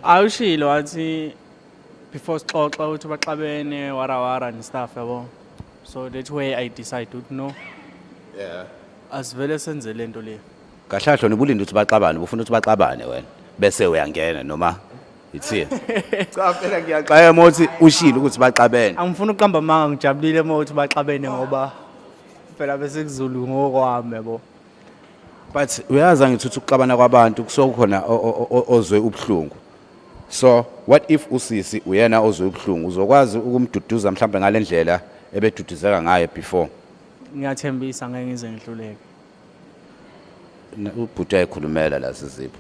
Awushilo wathi before sixoxa ukuthi baxabene warawara and stuff yabo. So that way I decide to know. Yeah. Asivele senze lento le. Kahlahlo nibulinde ukuthi baxabane, ufuna ukuthi baxabane wena. Bese uyangena noma ithini? Cha phela ngiyaxaya mothi ushilo ukuthi baxabene. Angifuni uqamba manga ngijabulile ukuthi baxabene ngoba phela bese kuzulu ngokwami yabo. But uyazi ngithuthi ukuxabana kwabantu kusokhona ozwe ubhlungu. So what if usisi uyena ozwe ubhlungu uzokwazi ukumduduza mhlambe ngalendlela ebeduduzeka ngayo before? Ngiyathembisa ngeke ngize ngihluleke. Ubhuti ayikhulumela la Sizipho.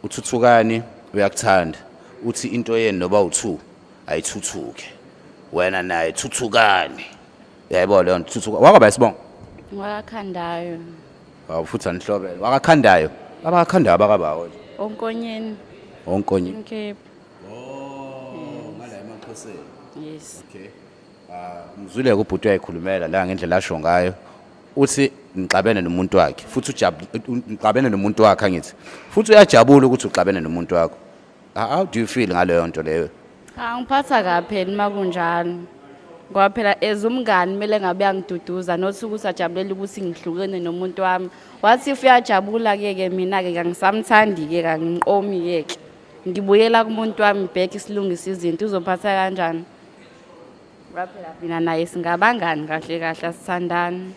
Uthuthukani uyakuthanda. Uthi into yeni noba u2 ayithuthuke. Wena naye thuthukani. Yayibona leyo thuthuka. Wakaba isibongo? Wakakhandayo. Futhi anihlobele. Wakakhandayo. Abakhandayo abakabawo. Onkonyeni. Onkonyeni. Okay. Ngala emaXhoseni. Yes. Okay. Mzule kubhuti ayikhulumela la ngendlela asho ngayo. Uthi ngixabene nomuntu wakhe futhi ngixabene nomuntu wakhe angithi. Futhi uyajabula ukuthi uxabene nomuntu wakho. How do you feel ngaleyo nto leyo? Ngiphatha kaphela makunjalo. Ngoba phela ezumngani kumele ngabe yangiduduza nothi ukuthi ajabulela ukuthi ngihlukene nomuntu wami. Wathi if uyajabula ke mina ke ngisamthandi ke ngimqomi yeke. Ngibuyela kumuntu wami back isilungisa izinto uzophatha kanjani? Phela mina naye singabangani kahle kahle asithandana.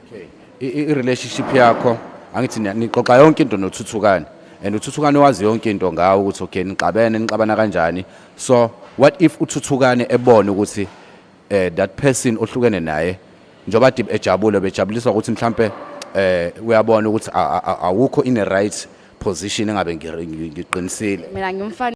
Okay. I-relationship yakho angithi nixoxa yonke into nothuthukani and uthuthukani wazi yonke into ngawo ukuthi okay nixabana kanjani. So what if uthuthukani ebone ukuthi that person ohlukene naye njoba ejabule bejabuliswa ukuthi mhlambe uyabona ukuthi awukho in a right position engabe ngiqinisile. Mina ngimfana